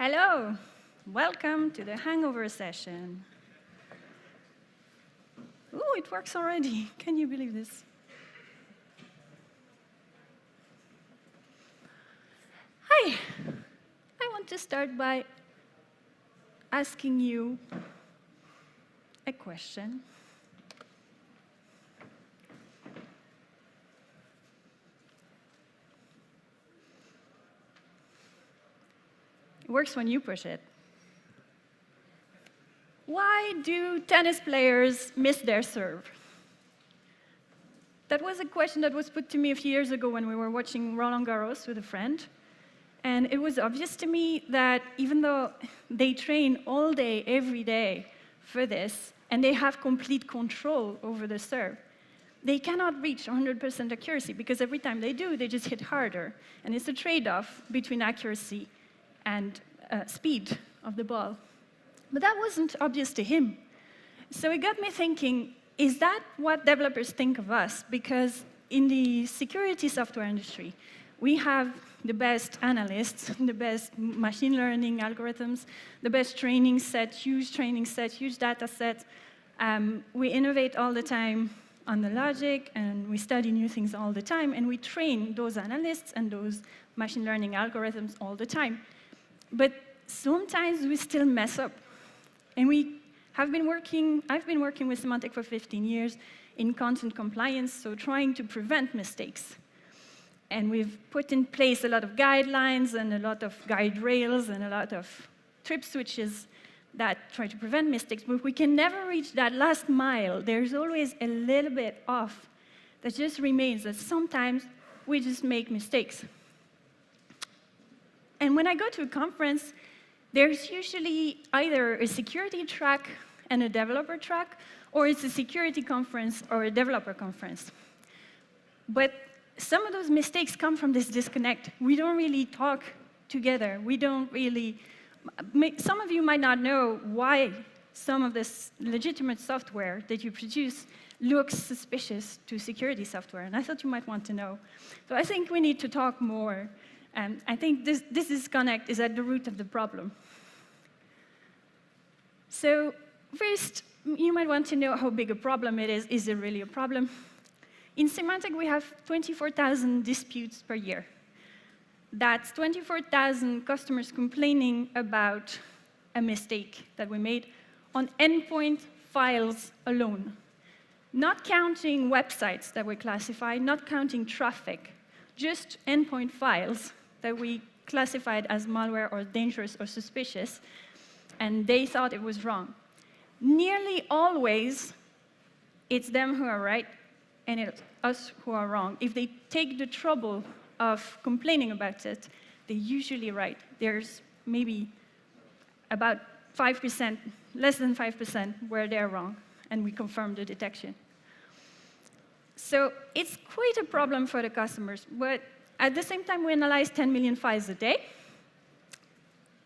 Hello, welcome to the hangover session. Ooh, it works already. Can you believe this? Hi, I want to start by asking you a question. It works when you push it. Why do tennis players miss their serve? That was a question that was put to me a few years ago when we were watching Roland Garros with a friend. And it was obvious to me that even though they train all day, every day for this, and they have complete control over the serve, they cannot reach 100% accuracy because every time they do, they just hit harder. And it's a trade-off between accuracy and speed of the ball. But that wasn't obvious to him. So it got me thinking, is that what developers think of us? Because in the security software industry, we have the best analysts, the best machine learning algorithms, the best training set, huge data set. We innovate all the time on the logic, and we study new things all the time, and we train those analysts and those machine learning algorithms all the time. But sometimes we still mess up. And I've been working with Symantec for 15 years in content compliance, so trying to prevent mistakes. And we've put in place a lot of guidelines and a lot of guide rails and a lot of trip switches that try to prevent mistakes, but we can never reach that last mile. There's always a little bit off that just remains, that sometimes we just make mistakes. And when I go to a conference, there's usually either a security track and a developer track, or it's a security conference or a developer conference. But some of those mistakes come from this disconnect. We don't really talk together. We don't really... Some of you might not know why some of this legitimate software that you produce looks suspicious to security software, and I thought you might want to know. So I think we need to talk more. And I think this disconnect is at the root of the problem. So first, you might want to know how big a problem it is. Is it really a problem? In Symantec, we have 24,000 disputes per year. That's 24,000 customers complaining about a mistake that we made on endpoint files alone. Not counting websites that we classify, not counting traffic, just endpoint files that we classified as malware or dangerous or suspicious, and they thought it was wrong. Nearly always, it's them who are right, and it's us who are wrong. If they take the trouble of complaining about it, they're usually right. There's maybe about 5%, less than 5%, where they're wrong, and we confirm the detection. So it's quite a problem for the customers, but at the same time, we analyze 10 million files a day.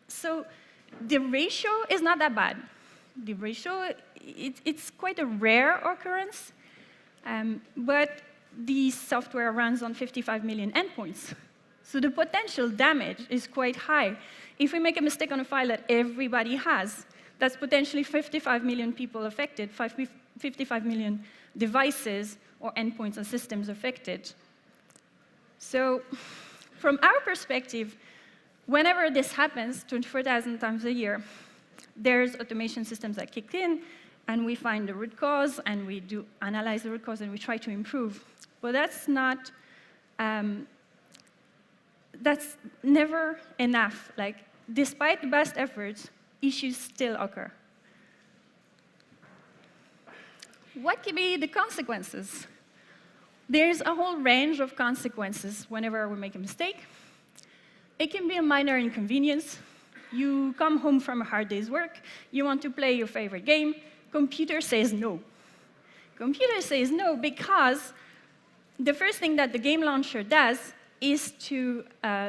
So the ratio is not that bad. The ratio, it's quite a rare occurrence, but the software runs on 55 million endpoints. So the potential damage is quite high. If we make a mistake on a file that everybody has, that's potentially 55 million people affected, 55 million devices or endpoints and systems affected. So from our perspective, whenever this happens, 24,000 times a year, there's automation systems that kick in, and we find the root cause, and we do analyze the root cause, and we try to improve. But that's not, that's never enough. Like, despite the best efforts, issues still occur. What could be the consequences? There's a whole range of consequences whenever we make a mistake. It can be a minor inconvenience. You come home from a hard day's work, you want to play your favorite game, computer says no. Computer says no because the first thing that the game launcher does is to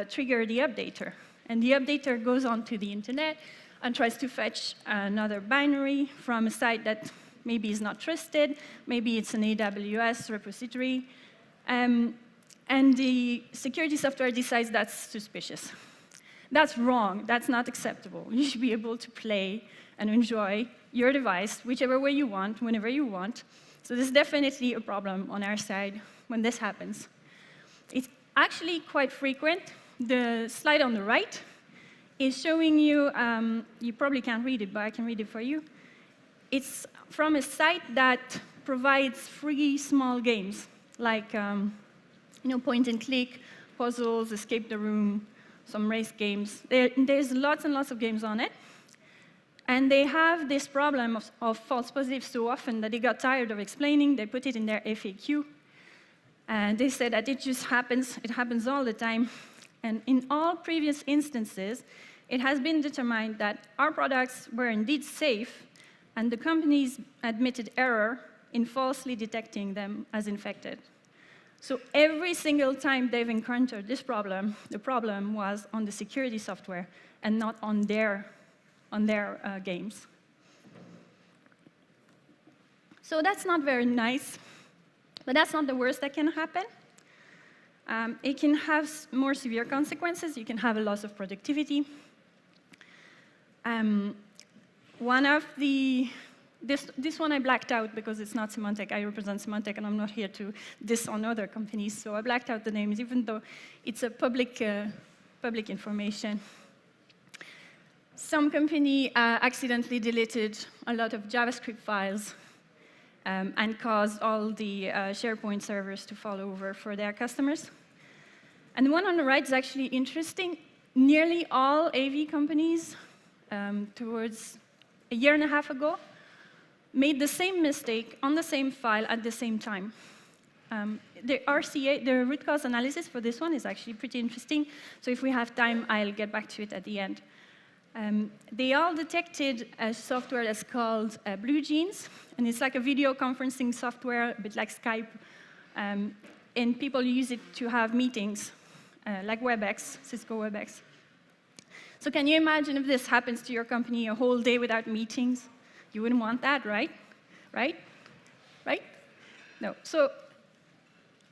trigger the updater. And the updater goes onto the internet and tries to fetch another binary from a site that maybe is not trusted, maybe it's an AWS repository, and the security software decides that's suspicious. That's wrong. That's not acceptable. You should be able to play and enjoy your device whichever way you want, whenever you want. So this is definitely a problem on our side when this happens. It's actually quite frequent. The slide on the right is showing you, you probably can't read it, but I can read it for you. It's from a site that provides free small games, like point and click, puzzles, escape the room, some race games. There's lots and lots of games on it. And they have this problem of false positives so often that they got tired of explaining. They put it in their FAQ. And they said that it just happens. It happens all the time. And in all previous instances, it has been determined that our products were indeed safe, and the companies admitted error in falsely detecting them as infected. So every single time they've encountered this problem, the problem was on the security software and not on their games. So that's not very nice, but that's not the worst that can happen. It can have more severe consequences. You can have a loss of productivity. This one I blacked out because it's not Symantec. I represent Symantec, and I'm not here to diss on other companies, so I blacked out the names, even though it's a public information. Some company accidentally deleted a lot of JavaScript files and caused all the SharePoint servers to fall over for their customers. And the one on the right is actually interesting. Nearly all AV companies, towards a year and a half ago, made the same mistake on the same file at the same time. The RCA, the root cause analysis for this one is actually pretty interesting. So if we have time, I'll get back to it at the end. They all detected a software that's called BlueJeans, and it's like a video conferencing software, a bit like Skype, and people use it to have meetings, like WebEx, Cisco WebEx. So can you imagine if this happens to your company, a whole day without meetings? You wouldn't want that, right? Right? Right? No. So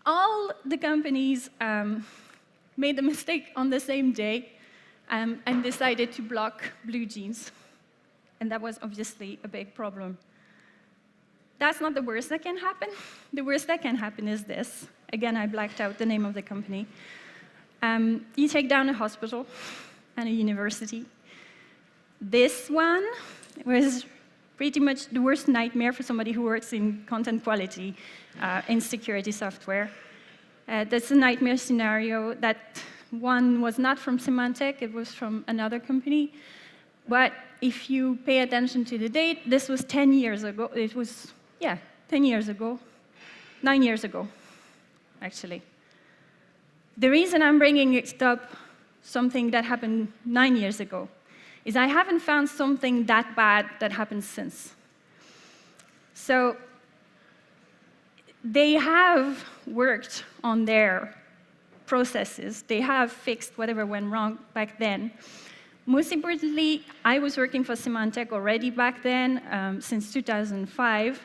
all the companies made the mistake on the same day and decided to block BlueJeans. And that was obviously a big problem. That's not the worst that can happen. The worst that can happen is this. Again, I blacked out the name of the company. You take down a hospital and a university. This one was pretty much the worst nightmare for somebody who works in content quality in security software. That's a nightmare scenario. That one was not from Symantec, it was from another company. But if you pay attention to the date, this was 10 years ago. It was, 10 years ago. 9 years ago, actually. The reason I'm bringing it up, something that happened 9 years ago, is I haven't found something that bad that happened since. So they have worked on their processes. They have fixed whatever went wrong back then. Most importantly, I was working for Symantec already back then, since 2005.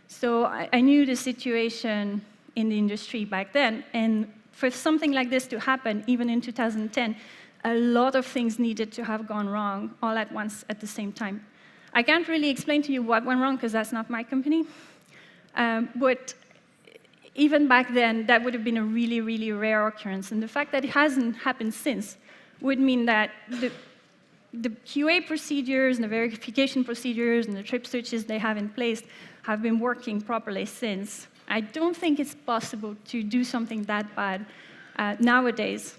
So I knew the situation in the industry back then. And for something like this to happen, even in 2010, a lot of things needed to have gone wrong all at once at the same time. I can't really explain to you what went wrong, because that's not my company. But even back then, that would have been a really, really rare occurrence. And the fact that it hasn't happened since would mean that the QA procedures and the verification procedures and the trip switches they have in place have been working properly since. I don't think it's possible to do something that bad nowadays.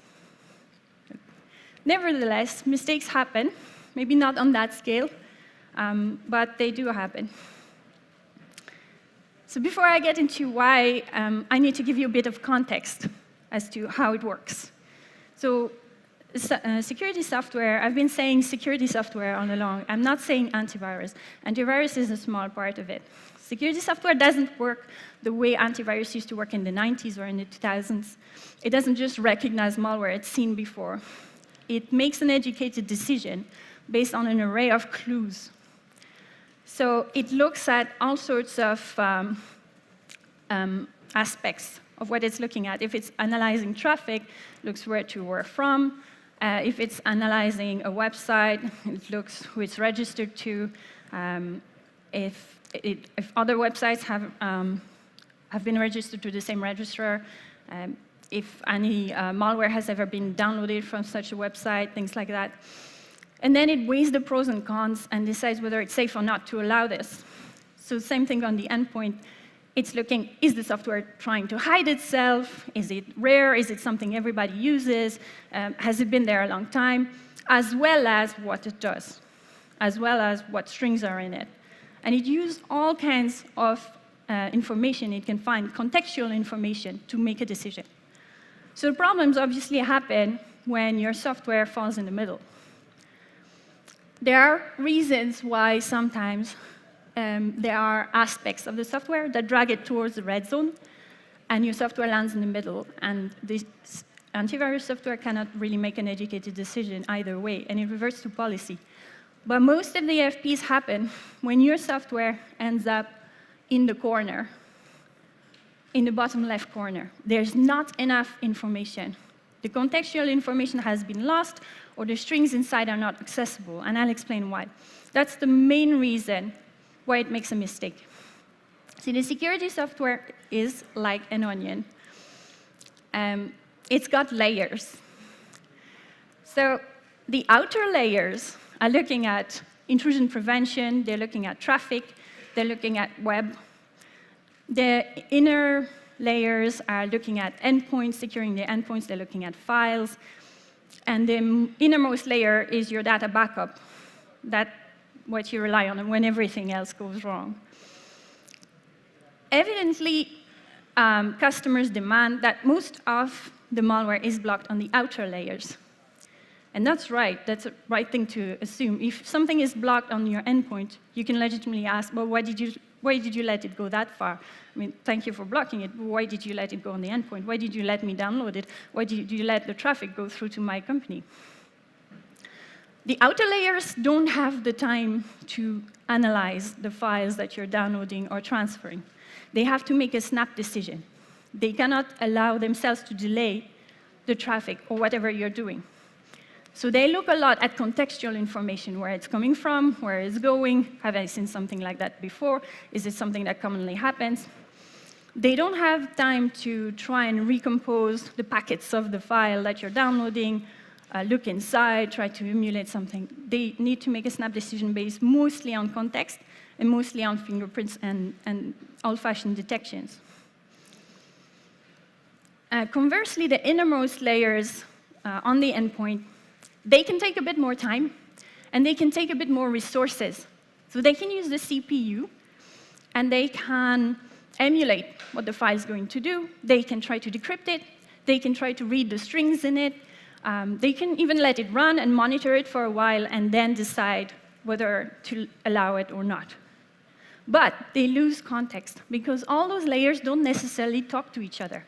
Nevertheless, mistakes happen, maybe not on that scale, but they do happen. So before I get into why, I need to give you a bit of context as to how it works. So security software, I've been saying security software all along. I'm not saying antivirus. Antivirus is a small part of it. Security software doesn't work the way antivirus used to work in the 90s or in the 2000s. It doesn't just recognize malware it's seen before. It makes an educated decision based on an array of clues. So it looks at all sorts of aspects of what it's looking at. If it's analyzing traffic, looks where to where from. If it's analyzing a website, it looks who it's registered to. If other websites have been registered to the same registrar, if any malware has ever been downloaded from such a website, things like that. And then it weighs the pros and cons and decides whether it's safe or not to allow this. So same thing on the endpoint. It's looking, is the software trying to hide itself? Is it rare? Is it something everybody uses? Has it been there a long time? As well as what it does, as well as what strings are in it. And it uses all kinds of information it can find, contextual information, to make a decision. So problems obviously happen when your software falls in the middle. There are reasons why sometimes there are aspects of the software that drag it towards the red zone, and your software lands in the middle, and this antivirus software cannot really make an educated decision either way, and it reverts to policy. But most of the AFPs happen when your software ends up in the corner, in the bottom left corner. There's not enough information. The contextual information has been lost, or the strings inside are not accessible, and I'll explain why. That's the main reason why it makes a mistake. See, the security software is like an onion. It's got layers. So the outer layers are looking at intrusion prevention, they're looking at traffic, they're looking at web. The inner layers are looking at endpoints, securing the endpoints, they're looking at files. And the innermost layer is your data backup. That's what you rely on when everything else goes wrong. Evidently, customers demand that most of the malware is blocked on the outer layers. And that's right. That's the right thing to assume. If something is blocked on your endpoint, you can legitimately ask, well, why did you let it go that far? I mean, thank you for blocking it, but why did you let it go on the endpoint? Why did you let me download it? Why did you let the traffic go through to my company? The outer layers don't have the time to analyze the files that you're downloading or transferring. They have to make a snap decision. They cannot allow themselves to delay the traffic or whatever you're doing. So they look a lot at contextual information, where it's coming from, where it's going. Have I seen something like that before? Is it something that commonly happens? They don't have time to try and recompose the packets of the file that you're downloading, look inside, try to emulate something. They need to make a snap decision based mostly on context and mostly on fingerprints and old-fashioned detections. Conversely, the innermost layers on the endpoint, they can take a bit more time, and they can take a bit more resources. So they can use the CPU, and they can emulate what the file is going to do. They can try to decrypt it. They can try to read the strings in it. They can even let it run and monitor it for a while and then decide whether to allow it or not. But they lose context, because all those layers don't necessarily talk to each other.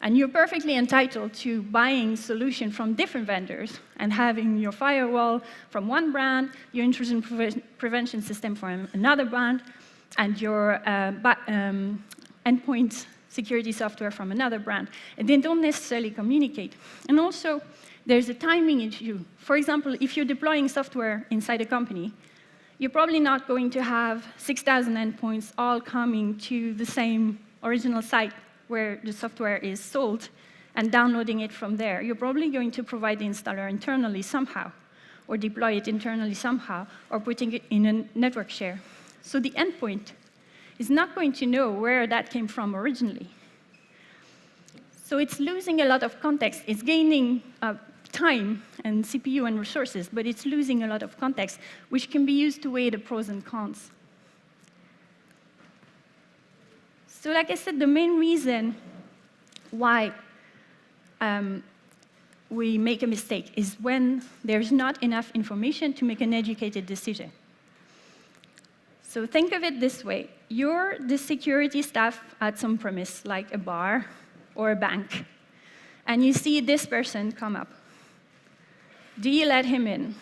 And you're perfectly entitled to buying solutions from different vendors and having your firewall from one brand, your intrusion prevention system from another brand, and your endpoint security software from another brand. And they don't necessarily communicate. And also, there's a timing issue. For example, if you're deploying software inside a company, you're probably not going to have 6,000 endpoints all coming to the same original site where the software is sold and downloading it from there. You're probably going to provide the installer internally somehow, or deploy it internally somehow, or putting it in a network share. So the endpoint is not going to know where that came from originally. So it's losing a lot of context. It's gaining time and CPU and resources, but it's losing a lot of context, which can be used to weigh the pros and cons. So like I said, the main reason why we make a mistake is when there's not enough information to make an educated decision. So think of it this way. You're the security staff at some premise, like a bar or a bank, and you see this person come up. Do you let him in?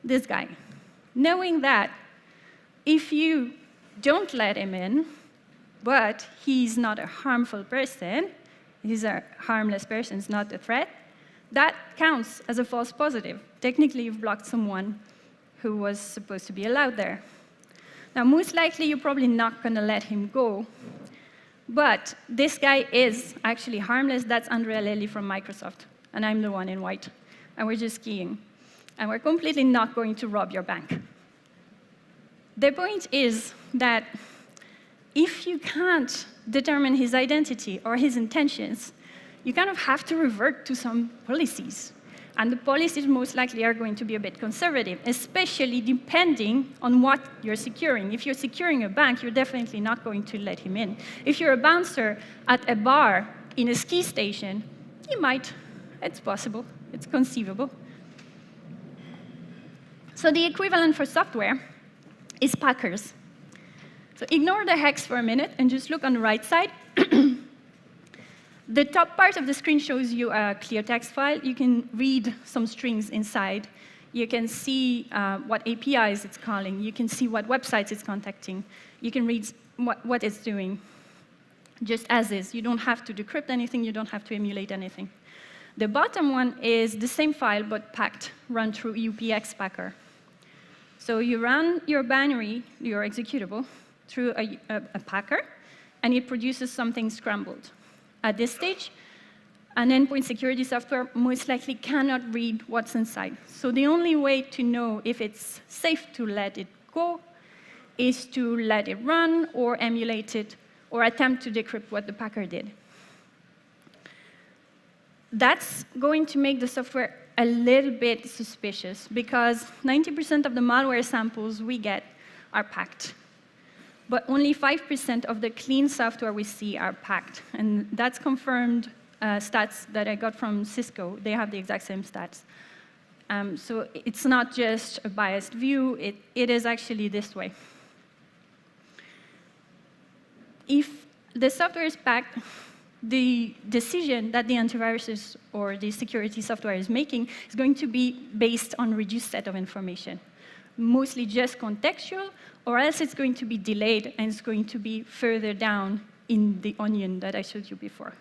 This guy. Knowing that if you don't let him in, but he's not a harmful person, he's a harmless person, it's not a threat, that counts as a false positive. Technically, you've blocked someone who was supposed to be allowed there. Now, most likely, you're probably not going to let him go. But this guy is actually harmless. That's Andrea Lely from Microsoft. And I'm the one in white. And we're just skiing. And we're completely not going to rob your bank. The point is that if you can't determine his identity or his intentions, you kind of have to revert to some policies. And the policies most likely are going to be a bit conservative, especially depending on what you're securing. If you're securing a bank, you're definitely not going to let him in. If you're a bouncer at a bar in a ski station, you might. It's possible. It's conceivable. So the equivalent for software is packers. So ignore the hex for a minute and just look on the right side. The top part of the screen shows you a clear text file. You can read some strings inside. You can see what APIs it's calling. You can see what websites it's contacting. You can read what it's doing, just as is. You don't have to decrypt anything. You don't have to emulate anything. The bottom one is the same file, but packed, run through UPX Packer. So you run your binary, your executable, through a packer, and it produces something scrambled. At this stage, an endpoint security software most likely cannot read what's inside. So the only way to know if it's safe to let it go is to let it run or emulate it or attempt to decrypt what the packer did. That's going to make the software a little bit suspicious because 90% of the malware samples we get are packed. But only 5% of the clean software we see are packed. And that's confirmed stats that I got from Cisco. They have the exact same stats. So it's not just a biased view. It is actually this way. If the software is packed, the decision that the antivirus or the security software is making is going to be based on a reduced set of information, mostly just contextual, or else it's going to be delayed and it's going to be further down in the onion that I showed you before.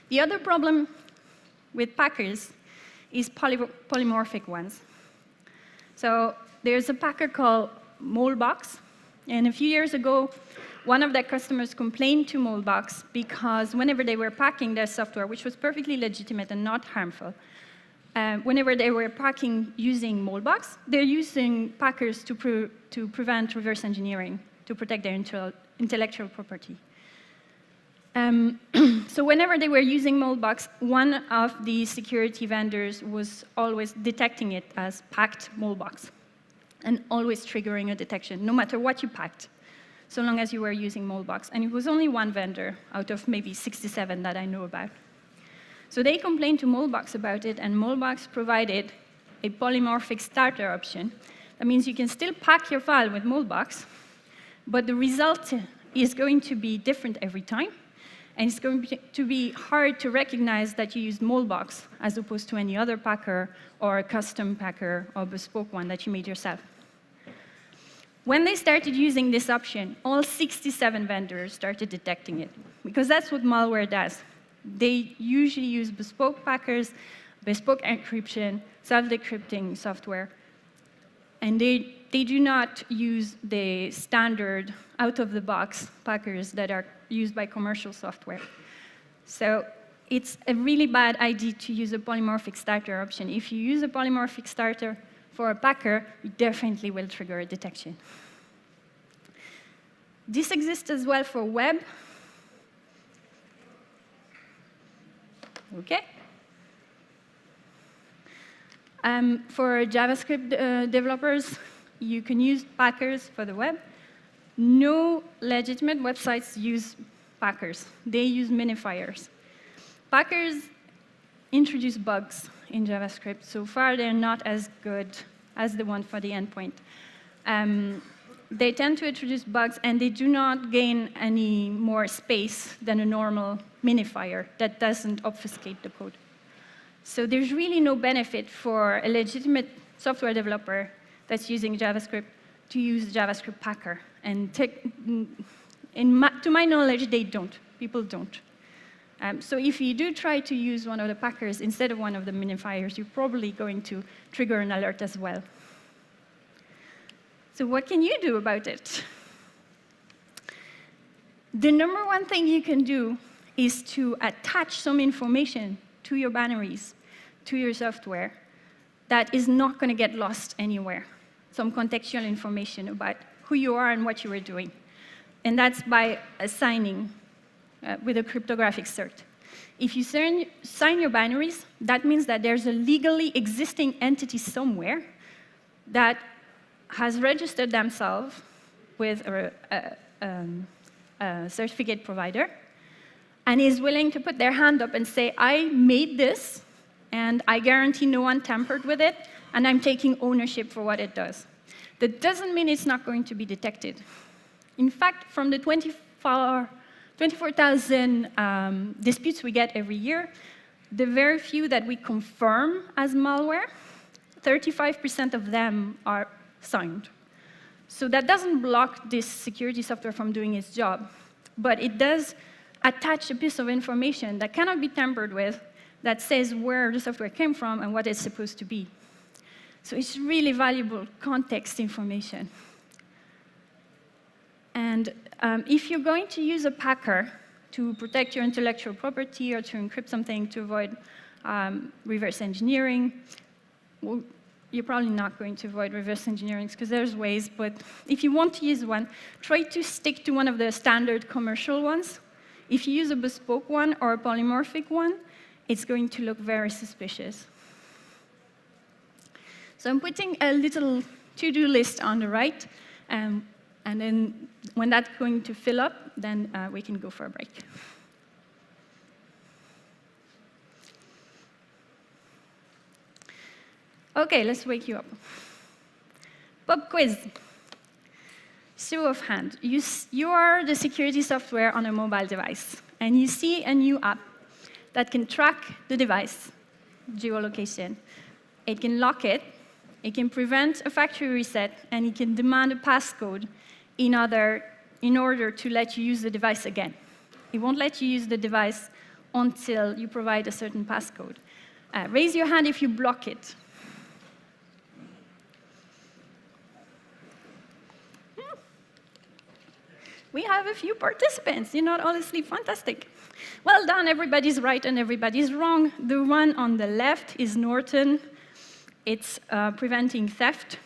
The other problem with packers is polymorphic ones. So there's a packer called Molebox, and a few years ago, one of their customers complained to Molebox because whenever they were packing their software, which was perfectly legitimate and not harmful, whenever they were packing using Molebox, they're using packers to prevent reverse engineering, to protect their intellectual property. So whenever they were using Molebox, one of the security vendors was always detecting it as packed Molebox and always triggering a detection, no matter what you packed, so long as you were using Molebox. And it was only one vendor out of maybe 67 that I know about. So they complained to Molebox about it, and Molebox provided a polymorphic starter option. That means you can still pack your file with Molebox, but the result is going to be different every time, and it's going to be hard to recognize that you used Molebox as opposed to any other packer or a custom packer or bespoke one that you made yourself. When they started using this option, all 67 vendors started detecting it, because that's what malware does. They usually use bespoke packers, bespoke encryption, self-decrypting software, and they do not use the standard out-of-the-box packers that are used by commercial software. So it's a really bad idea to use a polymorphic starter option. If you use a polymorphic starter for a packer, you definitely will trigger a detection. This exists as well for web. Okay. For JavaScript developers, you can use packers for the web. No legitimate websites use packers. They use minifiers. Packers introduce bugs in JavaScript. So far, they're not as good as the one for the endpoint. They tend to introduce bugs, and they do not gain any more space than a normal minifier that doesn't obfuscate the code. So there's really no benefit for a legitimate software developer that's using JavaScript to use JavaScript packer. And to my knowledge, they don't. People don't. So if you do try to use one of the packers instead of one of the minifiers, you're probably going to trigger an alert as well. So what can you do about it? The number one thing you can do is to attach some information to your binaries, to your software, that is not going to get lost anywhere. Some contextual information about who you are and what you are doing. And that's by assigning with a cryptographic cert. If you sign your binaries, that means that there's a legally existing entity somewhere that has registered themselves with a certificate provider and is willing to put their hand up and say, I made this, and I guarantee no one tampered with it, and I'm taking ownership for what it does. That doesn't mean it's not going to be detected. In fact, from the 24,000 disputes we get every year, the very few that we confirm as malware, 35% of them are signed. So that doesn't block this security software from doing its job, but it does attach a piece of information that cannot be tampered with that says where the software came from and what it's supposed to be. So it's really valuable context information. And if you're going to use a packer to protect your intellectual property or to encrypt something to avoid reverse engineering, well, you're probably not going to avoid reverse engineering because there's ways, but if you want to use one, try to stick to one of the standard commercial ones. If you use a bespoke one or a polymorphic one, it's going to look very suspicious. So I'm putting a little to-do list on the right, and then when that's going to fill up, then we can go for a break. OK, let's wake you up. Pop quiz. Show of hand. You are the security software on a mobile device, and you see a new app that can track the device, geolocation. It can lock it. It can prevent a factory reset, and it can demand a passcode in order to let you use the device again. It won't let you use the device until you provide a certain passcode. Raise your hand if you block it. We have a few participants. You're not all asleep. Fantastic. Well done. Everybody's right and everybody's wrong. The one on the left is Norton. It's preventing theft.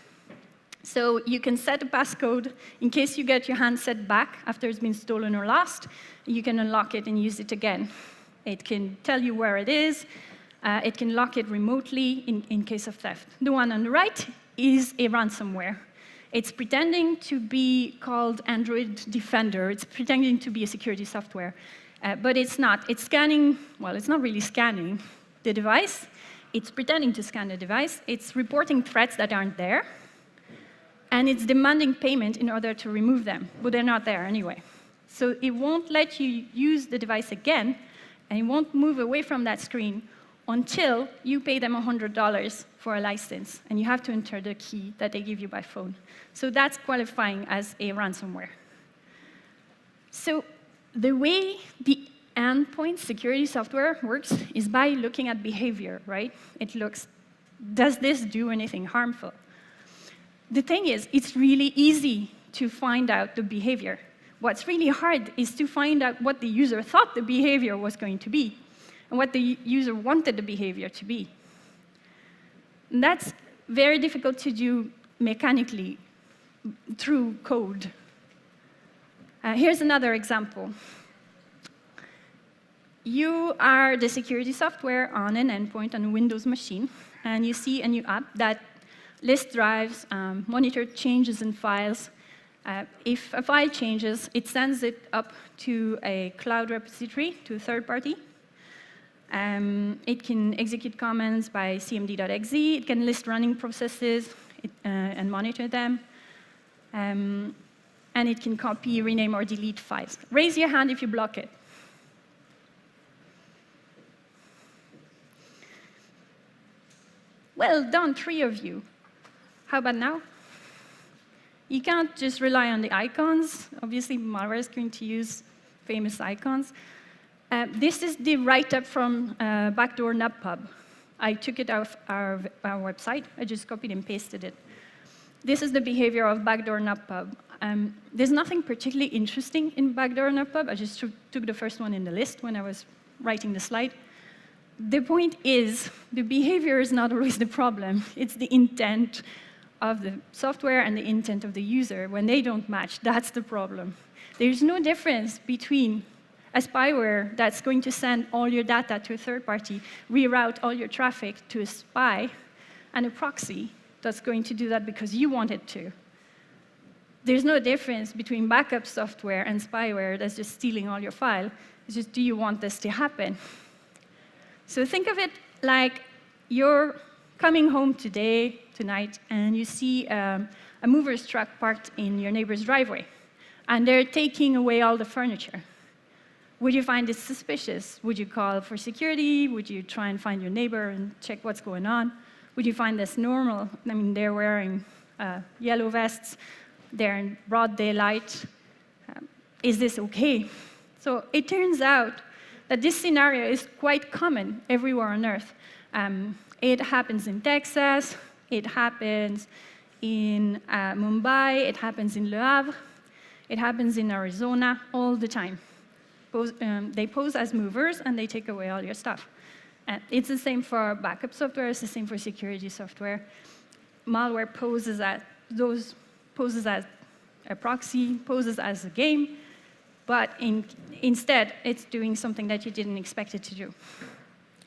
So you can set a passcode in case you get your handset back after it's been stolen or lost. You can unlock it and use it again. It can tell you where it is. It can lock it remotely in case of theft. The one on the right is a ransomware. It's pretending to be called Android Defender. It's pretending to be a security software. But it's not. It's scanning, well, it's not really scanning the device. It's pretending to scan the device. It's reporting threats that aren't there. And it's demanding payment in order to remove them. But they're not there anyway. So it won't let you use the device again, and it won't move away from that screen until you pay them $100 for a license, and you have to enter the key that they give you by phone. So that's qualifying as a ransomware. So the way the endpoint security software works is by looking at behavior, right? It looks, does this do anything harmful? The thing is, it's really easy to find out the behavior. What's really hard is to find out what the user thought the behavior was going to be, and what the user wanted the behavior to be. And that's very difficult to do mechanically through code. Here's another example. You are the security software on an endpoint on a Windows machine, and you see a new app that lists drives, monitors changes in files. If a file changes, it sends it up to a cloud repository, to a third party. It can execute commands by cmd.exe. It can list running processes and monitor them. And it can copy, rename, or delete files. Raise your hand if you block it. Well done, 3 of you. How about now? You can't just rely on the icons. Obviously, malware is going to use famous icons. This is the write-up from Backdoor NubPub. I took it off our website. I just copied and pasted it. This is the behavior of Backdoor NubPub. There's nothing particularly interesting in Backdoor NubPub. I just took the first one in the list when I was writing the slide. The point is, the behavior is not always the problem. It's the intent of the software and the intent of the user. When they don't match, that's the problem. There's no difference between a spyware that's going to send all your data to a third party, reroute all your traffic to a spy, and a proxy that's going to do that because you want it to. There's no difference between backup software and spyware that's just stealing all your file. It's just, do you want this to happen? So think of it like you're coming home tonight, and you see a mover's truck parked in your neighbor's driveway, and they're taking away all the furniture. Would you find it suspicious? Would you call for security? Would you try and find your neighbor and check what's going on? Would you find this normal? I mean, they're wearing yellow vests. They're in broad daylight. Is this okay? So it turns out that this scenario is quite common everywhere on Earth. It happens in Texas. It happens in Mumbai. It happens in Le Havre. It happens in Arizona all the time. They pose as movers, and they take away all your stuff. It's the same for backup software. It's the same for security software. Malware poses as a proxy, poses as a game, but instead, it's doing something that you didn't expect it to do.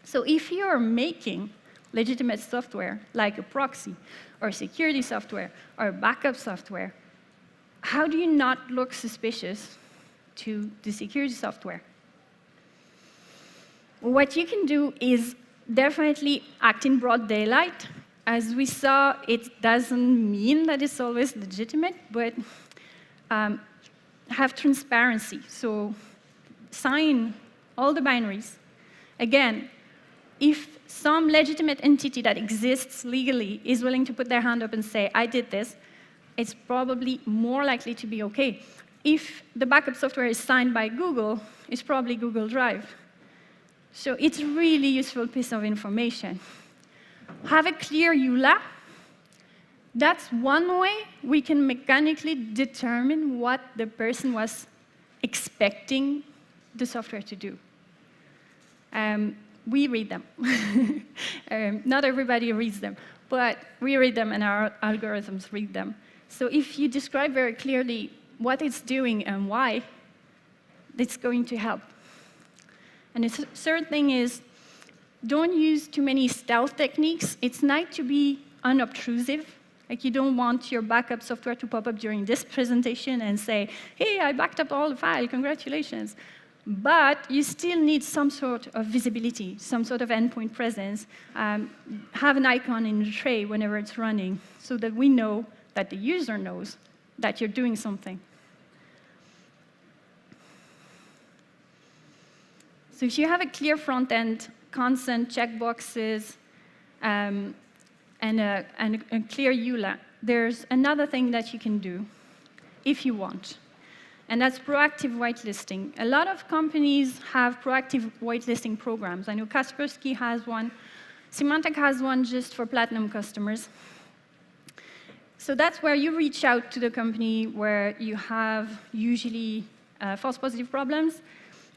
So if you're making legitimate software, like a proxy, or security software, or backup software, how do you not look suspicious to the security software? What you can do is definitely act in broad daylight. As we saw, it doesn't mean that it's always legitimate, but have transparency. So sign all the binaries. Again, if some legitimate entity that exists legally is willing to put their hand up and say, I did this, it's probably more likely to be OK. If the backup software is signed by Google, it's probably Google Drive. So it's a really useful piece of information. Have a clear EULA. That's one way we can mechanically determine what the person was expecting the software to do. We read them. Not everybody reads them, but we read them, and our algorithms read them. So if you describe very clearly what it's doing and why, it's going to help. And the third thing is, don't use too many stealth techniques. It's nice to be unobtrusive. Like, you don't want your backup software to pop up during this presentation and say, hey, I backed up all the file, congratulations. But you still need some sort of visibility, some sort of endpoint presence. Have an icon in the tray whenever it's running, so that we know that the user knows that you're doing something. So if you have a clear front end, consent checkboxes, and a clear EULA, there's another thing that you can do if you want, and that's proactive whitelisting. A lot of companies have proactive whitelisting programs. I know Kaspersky has one. Symantec has one just for platinum customers. So that's where you reach out to the company where you have usually false positive problems,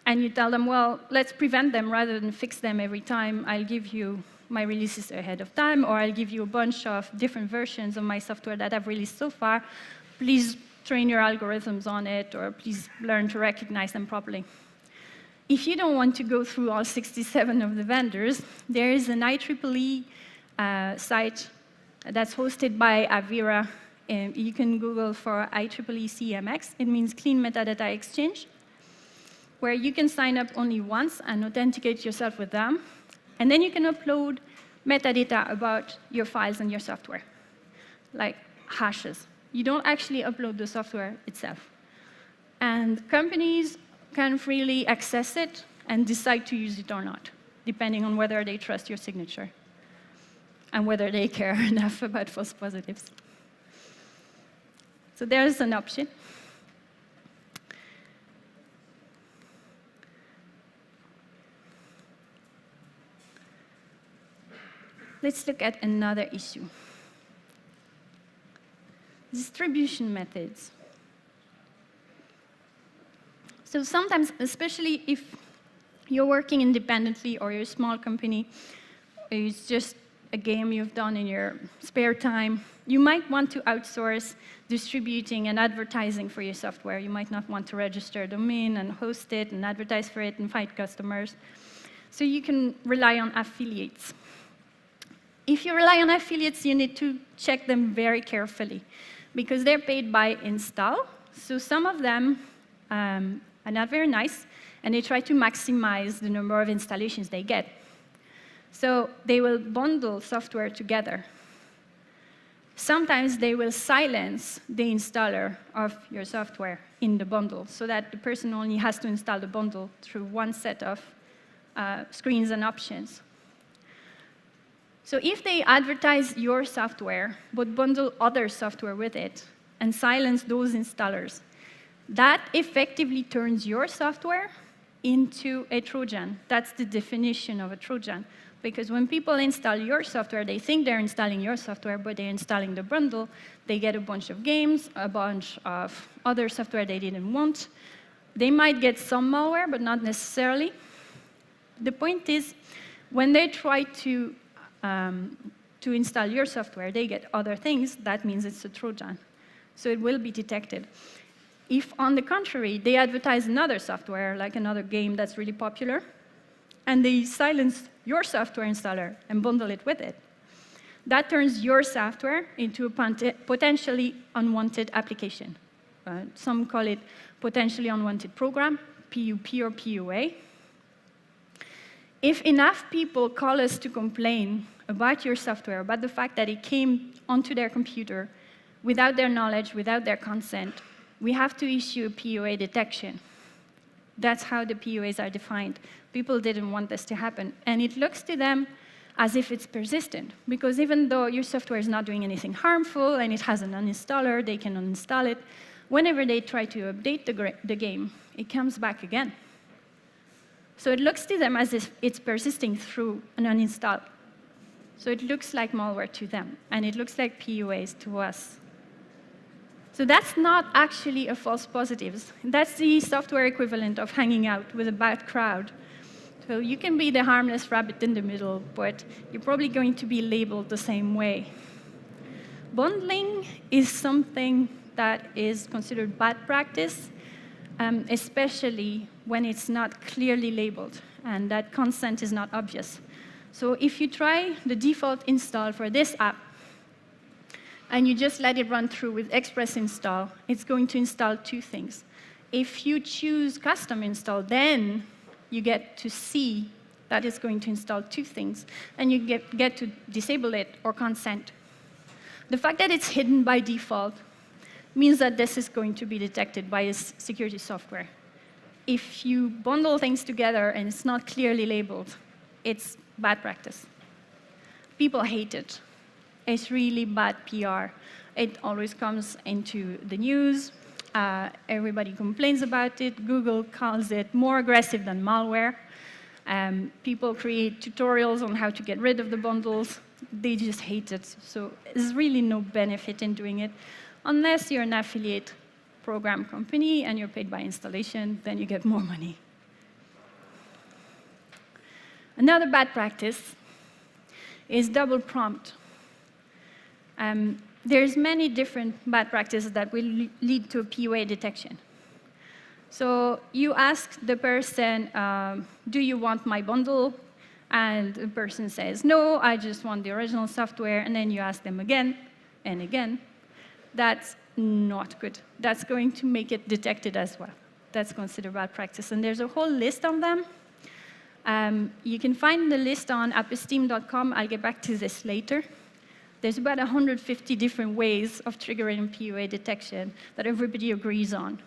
and you tell them, well, let's prevent them rather than fix them every time. I'll give you my releases ahead of time, or I'll give you a bunch of different versions of my software that I've released so far. Please train your algorithms on it, or please learn to recognize them properly. If you don't want to go through all 67 of the vendors, there is an IEEE site that's hosted by Avira. You can Google for IEEE CMX. It means Clean Metadata Exchange, where you can sign up only once and authenticate yourself with them. And then you can upload metadata about your files and your software, like hashes. You don't actually upload the software itself. And companies can freely access it and decide to use it or not, depending on whether they trust your signature and whether they care enough about false positives. So there's an option. let's look at another issue. Distribution methods. So sometimes, especially if you're working independently or you're a small company, it's just a game you've done in your spare time, you might want to outsource distributing and advertising for your software. You might not want to register a domain and host it and advertise for it and find customers. So you can rely on affiliates. If you rely on affiliates, you need to check them very carefully because they're paid by install. So some of them are not very nice, and they try to maximize the number of installations they get. So they will bundle software together. Sometimes they will silence the installer of your software in the bundle so that the person only has to install the bundle through one set of screens and options. So if they advertise your software but bundle other software with it and silence those installers, that effectively turns your software into a Trojan. That's the definition of a Trojan. Because when people install your software, they think they're installing your software, but they're installing the bundle. They get a bunch of games, a bunch of other software they didn't want. They might get some malware, but not necessarily. The point is, when they try to install your software, they get other things. That means it's a Trojan. So it will be detected. If, on the contrary, they advertise another software, like another game that's really popular, and they silence your software installer and bundle it with it, that turns your software into a potentially unwanted application. Some call it potentially unwanted program, PUP or PUA. If enough people call us to complain about your software, about the fact that it came onto their computer without their knowledge, without their consent, we have to issue a PUA detection. That's how the PUAs are defined. People didn't want this to happen. And it looks to them as if it's persistent, because even though your software is not doing anything harmful and it has an uninstaller, they can uninstall it, whenever they try to update the game, it comes back again. So it looks to them as if it's persisting through an uninstall. So it looks like malware to them, and it looks like PUAs to us. So that's not actually a false positives. That's the software equivalent of hanging out with a bad crowd. So you can be the harmless rabbit in the middle, but you're probably going to be labeled the same way. Bundling is something that is considered bad practice, especially when it's not clearly labeled and that consent is not obvious. So if you try the default install for this app, and you just let it run through with Express install, it's going to install two things. If you choose custom install, then you get to see that it's going to install two things, and you get to disable it or consent. The fact that it's hidden by default means that this is going to be detected by security software. If you bundle things together and it's not clearly labeled, it's bad practice. People hate it. It's really bad PR. It always comes into the news. Everybody complains about it. Google calls it more aggressive than malware. People create tutorials on how to get rid of the bundles. They just hate it. So there's really no benefit in doing it. Unless you're an affiliate program company and you're paid by installation, then you get more money. Another bad practice is double prompt. There's many different bad practices that will lead to a PUA detection. So you ask the person, do you want my bundle? And the person says, no, I just want the original software. And then you ask them again and again. That's not good. That's going to make it detected as well. That's considered bad practice. And there's a whole list of them. You can find the list on appesteam.com. I'll get back to this later. There's about 150 different ways of triggering PUA detection that everybody agrees on.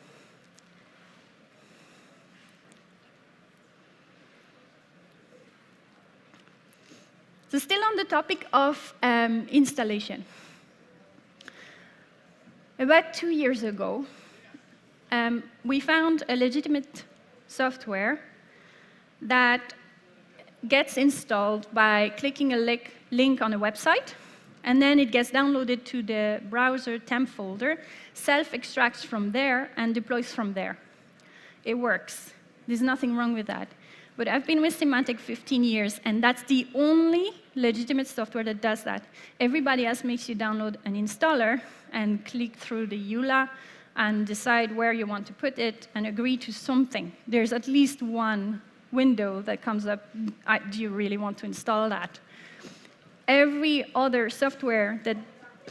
So still on the topic of installation. About 2 years ago, we found a legitimate software that gets installed by clicking a link on a website, and then it gets downloaded to the browser temp folder, self-extracts from there, and deploys from there. It works. There's nothing wrong with that. But I've been with Symantec 15 years, and that's the only legitimate software that does that. Everybody else makes you download an installer and click through the EULA and decide where you want to put it and agree to something. There's at least one window that comes up, do you really want to install that? Every other software that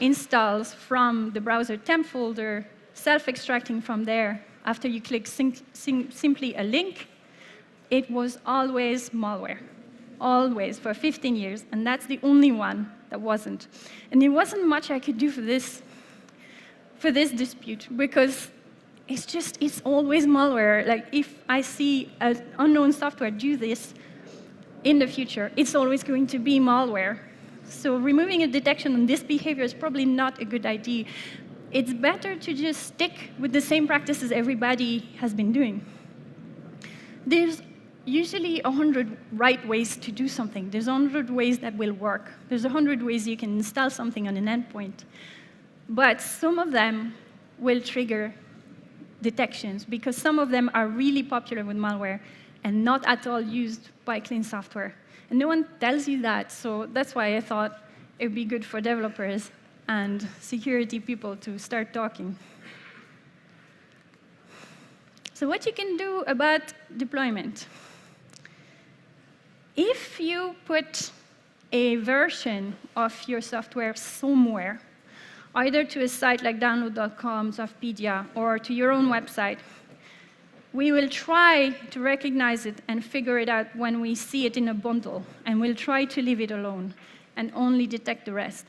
installs from the browser temp folder, self-extracting from there, after you click simply a link, it was always malware. Always, for 15 years, and that's the only one that wasn't. And there wasn't much I could do for this dispute, because it's always malware. Like, if I see an unknown software do this in the future, it's always going to be malware. So removing a detection on this behavior is probably not a good idea. It's better to just stick with the same practices everybody has been doing. There's usually 100 right ways to do something. There's 100 ways that will work. There's 100 ways you can install something on an endpoint. But some of them will trigger detections, because some of them are really popular with malware and not at all used by clean software. And no one tells you that, so that's why I thought it would be good for developers and security people to start talking. So what you can do about deployment. If you put a version of your software somewhere, either to a site like download.com, Softpedia, or to your own website, we will try to recognize it and figure it out when we see it in a bundle, and we'll try to leave it alone and only detect the rest.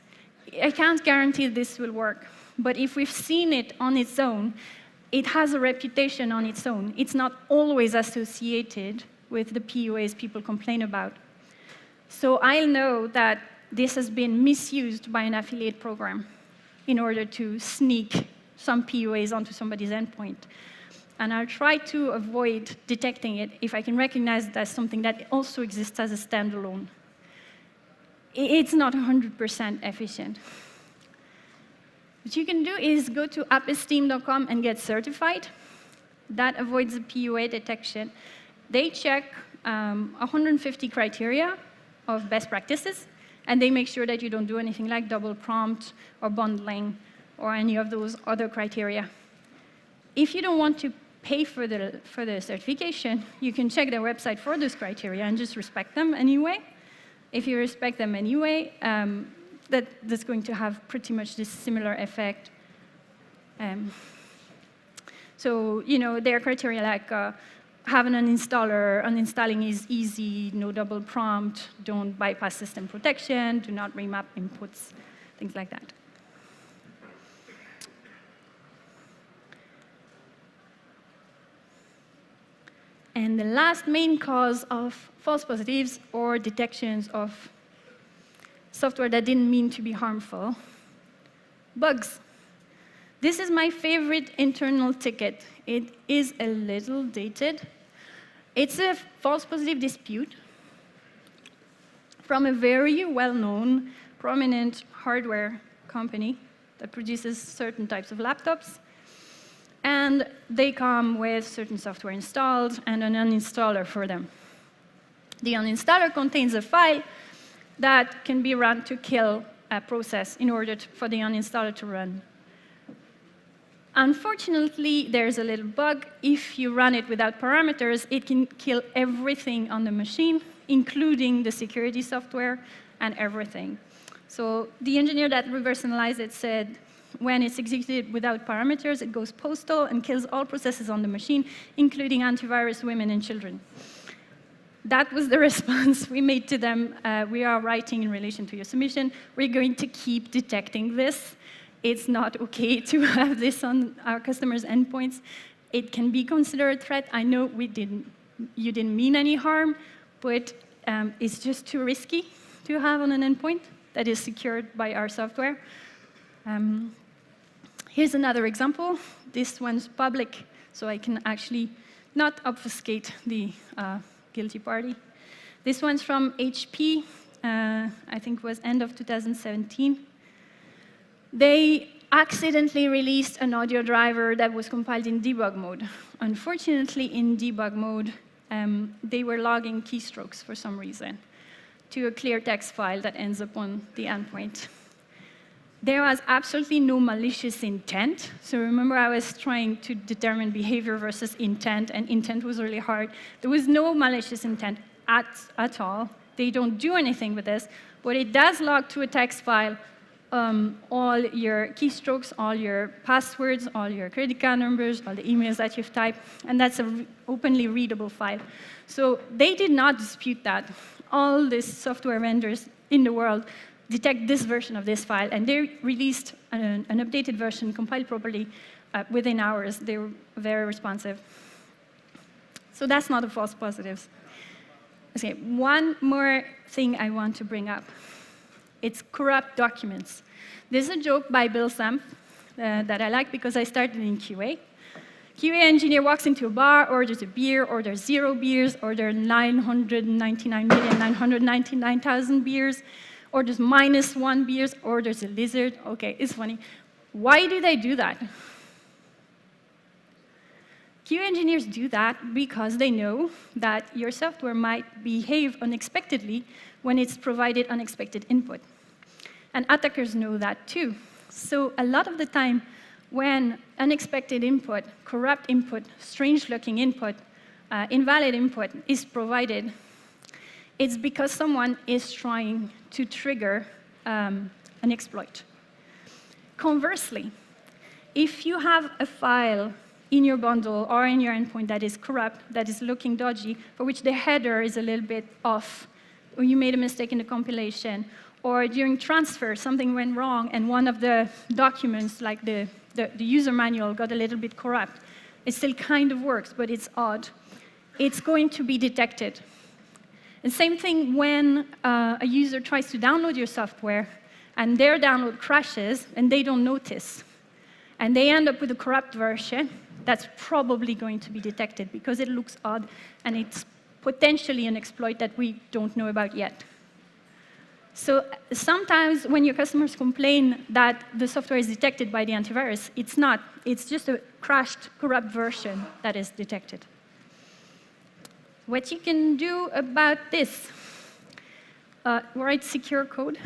I can't guarantee this will work, but if we've seen it on its own, it has a reputation on its own. It's not always associated with the POAs people complain about. So I'll know that this has been misused by an affiliate program in order to sneak some POAs onto somebody's endpoint. And I'll try to avoid detecting it if I can recognize it as something that also exists as a standalone. It's not 100% efficient. What you can do is go to appesteam.com and get certified. That avoids the POA detection. They check 150 criteria of best practices, and they make sure that you don't do anything like double prompt or bundling or any of those other criteria. If you don't want to pay for the certification, you can check their website for those criteria and just respect them anyway. If you respect them anyway, that's going to have pretty much this similar effect. So, their criteria like having an installer, uninstalling is easy, no double prompt, don't bypass system protection, do not remap inputs, things like that. And the last main cause of false positives or detections of software that didn't mean to be harmful, bugs. This is my favorite internal ticket. It is a little dated. It's a false positive dispute from a very well-known, prominent hardware company that produces certain types of laptops. And they come with certain software installed and an uninstaller for them. The uninstaller contains a file that can be run to kill a process in order for the uninstaller to run. Unfortunately, there's a little bug. If you run it without parameters, it can kill everything on the machine, including the security software and everything. So the engineer that reverse analyzed it said, when it's executed without parameters, it goes postal and kills all processes on the machine, including antivirus, women, and children. That was the response we made to them. We are writing in relation to your submission. We're going to keep detecting this. It's not OK to have this on our customers' endpoints. It can be considered a threat. I know you didn't mean any harm, but it's just too risky to have on an endpoint that is secured by our software. Here's another example. This one's public, so I can actually not obfuscate the guilty party. This one's from HP, I think it was end of 2017. They accidentally released an audio driver that was compiled in debug mode. Unfortunately, in debug mode, they were logging keystrokes for some reason to a clear text file that ends up on the endpoint. There was absolutely no malicious intent. So remember, I was trying to determine behavior versus intent, and intent was really hard. There was no malicious intent at all. They don't do anything with this, but it does log to a text file all your keystrokes, all your passwords, all your credit card numbers, all the emails that you've typed, and that's an openly readable file. So they did not dispute that. All these software vendors in the world detect this version of this file, and they released an updated version compiled properly within hours. They were very responsive. So that's not a false positives. Okay, one more thing I want to bring up. It's corrupt documents. There's a joke by Bill Samp that I like because I started in QA. QA engineer walks into a bar, orders a beer, orders 0 beers, orders 999,999,000 beers, orders -1 beers, orders a lizard. Okay, it's funny. Why do they do that? QA engineers do that because they know that your software might behave unexpectedly when it's provided unexpected input. And attackers know that too. So a lot of the time, when unexpected input, corrupt input, strange-looking input, invalid input is provided, it's because someone is trying to trigger an exploit. Conversely, if you have a file in your bundle or in your endpoint that is corrupt, that is looking dodgy, for which the header is a little bit off, or you made a mistake in the compilation, or during transfer, something went wrong, and one of the documents, like the user manual, got a little bit corrupt. It still kind of works, but it's odd. It's going to be detected. And same thing when a user tries to download your software, and their download crashes, and they don't notice. And they end up with a corrupt version. That's probably going to be detected because it looks odd, and it's potentially an exploit that we don't know about yet. So sometimes when your customers complain that the software is detected by the antivirus, it's not. It's just a crashed, corrupt version that is detected. What you can do about this, write secure code.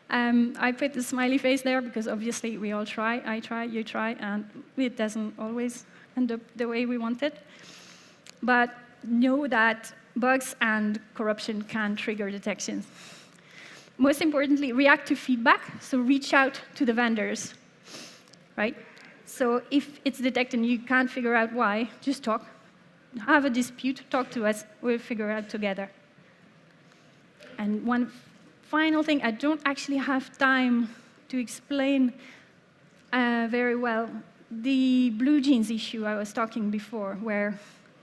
I put the smiley face there because obviously we all try. I try, you try, and it doesn't always end up the way we want it. But know that bugs and corruption can trigger detections. Most importantly, react to feedback, so reach out to the vendors, right? So if it's detected and you can't figure out why, just talk. Have a dispute, talk to us, we'll figure it out together. And one final thing, I don't actually have time to explain very well the blue jeans issue I was talking before, where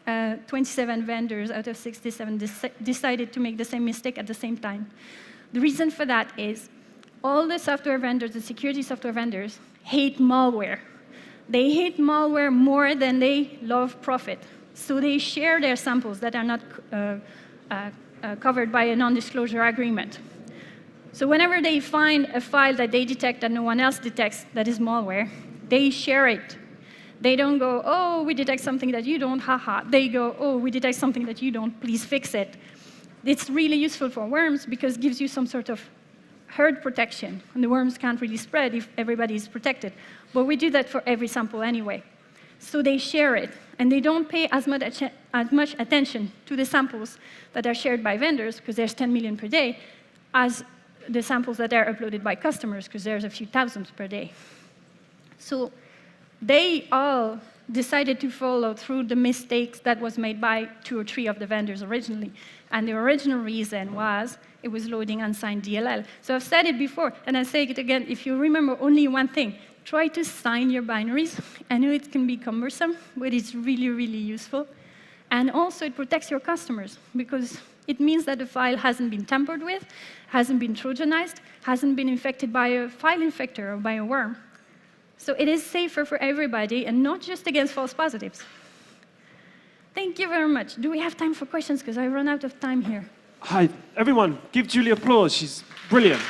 27 vendors out of 67 decided to make the same mistake at the same time. The reason for that is all the software vendors, the security software vendors, hate malware. They hate malware more than they love profit. So they share their samples that are not covered by a non-disclosure agreement. So whenever they find a file that they detect that no one else detects that is malware, they share it. They don't go, oh, we detect something that you don't, haha. They go, oh, we detect something that you don't, please fix it. It's really useful for worms because it gives you some sort of herd protection, and the worms can't really spread if everybody is protected. But we do that for every sample anyway. So they share it, and they don't pay as much attention to the samples that are shared by vendors, because there's 10 million per day, as the samples that are uploaded by customers, because there's a few thousand per day. So they all decided to follow through the mistakes that was made by 2 or 3 of the vendors originally. And the original reason was it was loading unsigned DLL. So I've said it before, and I say it again, if you remember only one thing, try to sign your binaries. I know it can be cumbersome, but it's really, really useful. And also it protects your customers, because it means that the file hasn't been tampered with, hasn't been trojanized, hasn't been infected by a file infector or by a worm. So it is safer for everybody, and not just against false positives. Thank you very much. Do we have time for questions? Because I run out of time here. Hi, everyone, give Julie applause. She's brilliant.